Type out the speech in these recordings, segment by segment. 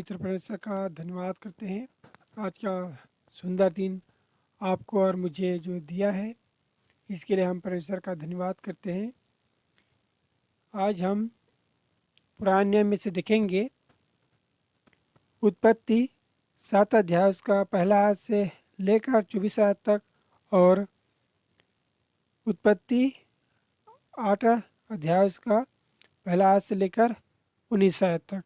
पवित्र परमेश्वर का धन्यवाद करते हैं। आज का सुंदर दिन आपको और मुझे जो दिया है, इसके लिए हम परमेश्वर का धन्यवाद करते हैं। आज हम पुराने नियम में से देखेंगे उत्पत्ति 7 अध्याय उसका पहला आयत से लेकर 24 आयत तक, और उत्पत्ति 8 अध्याय उसका पहला आयत से लेकर 19 आयत तक।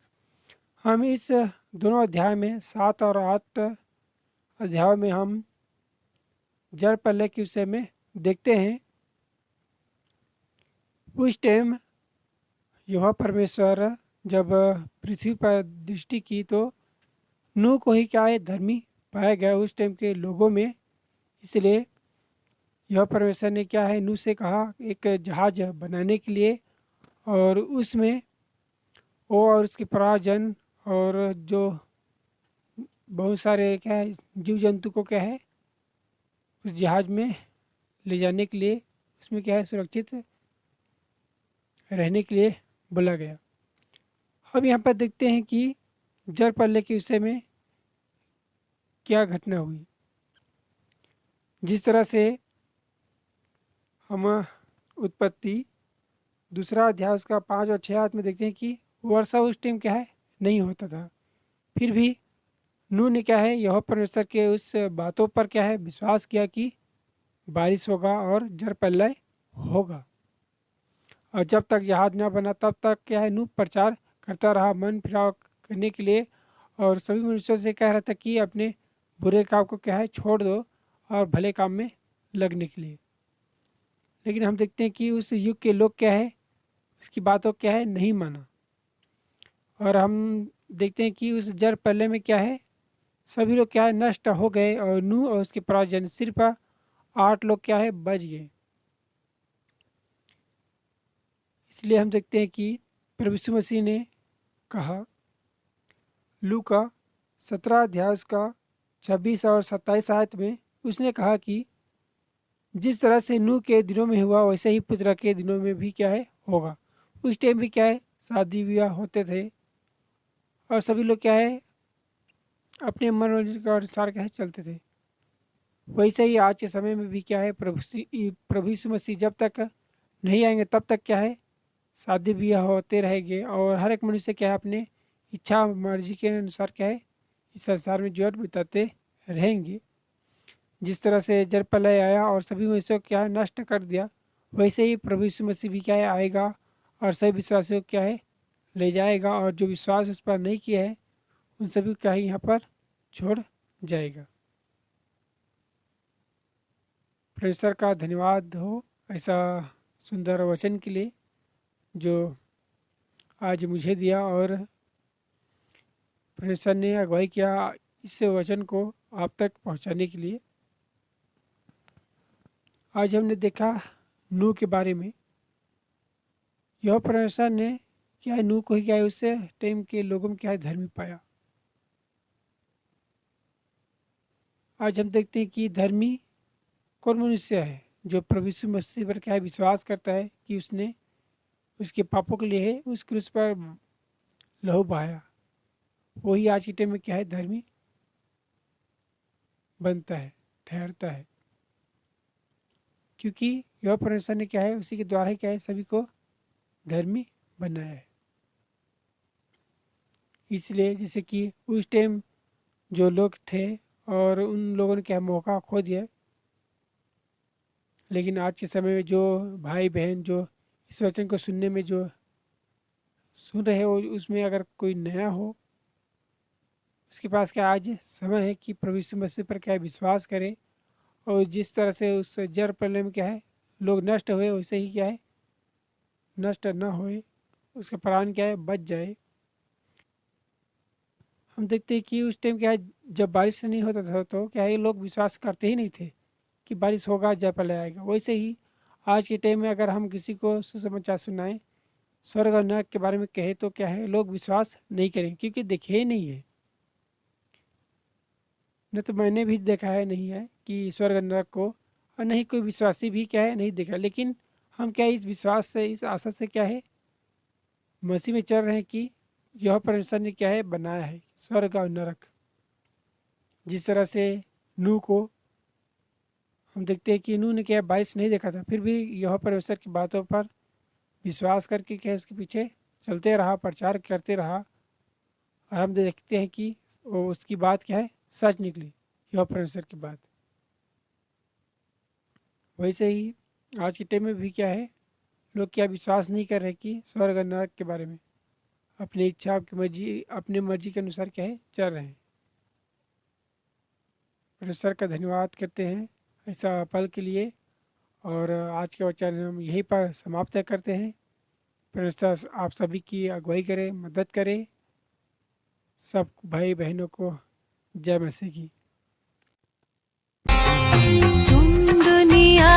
हम इस दोनों अध्याय में 7 और 8 अध्याय में हम जल प्रलय के विषय में देखते हैं। उस टाइम यहोवा परमेश्वर जब पृथ्वी पर दृष्टि की तो नूह को ही क्या है धर्मी पाया गया उस टाइम के लोगों में। इसलिए यहोवा परमेश्वर ने क्या है नूह से कहा एक जहाज बनाने के लिए, और उसमें वो और उसके परिवारजन और जो बहुत सारे क्या है जीव जंतु को क्या है उस जहाज में ले जाने के लिए, उसमें क्या है सुरक्षित रहने के लिए बोला गया। अब यहाँ पर देखते हैं कि जल प्रलय के विषय में क्या घटना हुई। जिस तरह से हम उत्पत्ति 2 अध्याय उसका 5 और 6 आयत में देखते हैं कि वर्षा उस टाइम क्या है नहीं होता था, फिर भी नूह ने क्या है यहोवा परमेश्वर के उस बातों पर क्या है विश्वास किया कि बारिश होगा और जल प्रलय होगा। और जब तक जहाज न बना तब तक क्या है नूह प्रचार करता रहा मन फिराव करने के लिए, और सभी मनुष्यों से कह रहा था कि अपने बुरे काम को क्या है छोड़ दो और भले काम में लगने के लिए। लेकिन हम देखते हैं कि उस युग के लोग क्या है उसकी बातों क्या है नहीं माना, और हम देखते हैं कि उस जल प्रलय में क्या है सभी लोग क्या है नष्ट हो गए, और नूह और उसके परिजन सिर्फ 8 लोग क्या है बच गए। इसलिए हम देखते हैं कि प्रभु यीशु मसीह ने कहा लूका 17 अध्याय उसका 26 और 27 आयत में, उसने कहा कि जिस तरह से नूह के दिनों में हुआ वैसे ही पुत्र के दिनों में भी क्या है होगा। उस टाइम भी क्या है शादी ब्याह होते थे और सभी लोग क्या है अपने मनोरंजन के अनुसार क्या है चलते थे। वैसे ही आज के समय में भी क्या है प्रभु यीशु मसीह जब तक नहीं आएंगे तब तक क्या है शादी ब्याह होते रहेंगे, और हर एक मनुष्य क्या है अपने इच्छा मर्जी के अनुसार क्या है इस संसार में जीवन बिताते रहेंगे। जिस तरह से जल प्रलय आया और सभी मनुष्यों को क्या है नष्ट कर दिया, वैसे ही प्रभु यीशु मसीह भी क्या है आएगा और सभी विश्वासियों को क्या है ले जाएगा, और जो विश्वास उस पर नहीं किया है उन सभी को क्या है यहाँ पर छोड़ जाएगा। परमेश्वर का धन्यवाद हो ऐसा सुंदर वचन के लिए जो आज मुझे दिया, और परमेश्वर ने अगुवाई किया इस वचन को आप तक पहुंचाने के लिए। आज हमने देखा नूह के बारे में। यह परमेश्वर ने क्या है नूह को ही क्या है उससे टाइम के लोगों में क्या है धर्मी पाया। आज हम देखते हैं कि धर्मी कौन मनुष्य है जो प्रभु यीशु मसीह पर क्या है विश्वास करता है कि उसने उसके पापों के लिए उस क्रूस पर लहू बहाया, वही आज के टाइम में क्या है धर्मी बनता है ठहरता है, क्योंकि यह परमेश्वर ने क्या है उसी के द्वारा ही क्या है सभी को धर्मी बनाया है। इसलिए जैसे कि उस टाइम जो लोग थे और उन लोगों ने क्या मौका खो दिया, लेकिन आज के समय में जो भाई बहन जो इस वचन को सुनने में जो सुन रहे हो उसमें अगर कोई नया हो उसके पास क्या आज समय है कि प्रभु यीशु मसीह पर क्या है विश्वास करे, और जिस तरह से उस जल प्रलय में क्या है लोग नष्ट हुए वैसे ही क्या है नष्ट न होए, उसका प्राण क्या है बच जाए। हम देखते हैं कि उस टाइम क्या है जब बारिश नहीं होता था तो क्या है लोग विश्वास करते ही नहीं थे कि बारिश होगा जल प्रलय आएगा। वैसे ही आज के टाइम में अगर हम किसी को सुसमाचार सुनाएं स्वर्ग और नरक के बारे में कहे तो क्या है लोग विश्वास नहीं करेंगे क्योंकि देखे ही नहीं है। न तो मैंने भी देखा है नहीं है कि स्वर्ग और नरक को, और नहीं कोई विश्वासी भी क्या है नहीं देखा। लेकिन हम क्या है इस विश्वास से इस आशा से क्या है मसीह में चल रहे हैं कि यह परमेश्वर ने क्या है बनाया है स्वर्ग और नरक। जिस तरह से नूह को हम देखते हैं कि नूह ने क्या बारिश नहीं देखा था, फिर भी यहोवा परमेश्वर की बातों पर विश्वास करके क्या उसके पीछे चलते रहा, प्रचार करते रहा, और हम देखते हैं कि वो उसकी बात क्या है, सच निकली, यहोवा परमेश्वर की बात। वैसे ही आज के टाइम में भी क्या है, लोग क्या विश्वास नहीं कर रहे कि स्वर्ग और नरक के बारे में, अपनी इच्छा, आपकी मर्जी, अपनी मर्जी के अनुसार क्या है चल रहे हैं। परमेश्वर का धन्यवाद करते हैं ऐसा पल के लिए, और आज के वचन हम यहीं पर समाप्त करते हैं। परमेश्वर आप सभी की अगुवाई करे, मदद करे। सब भाई बहनों को जय मसीह की। तुम दुनिया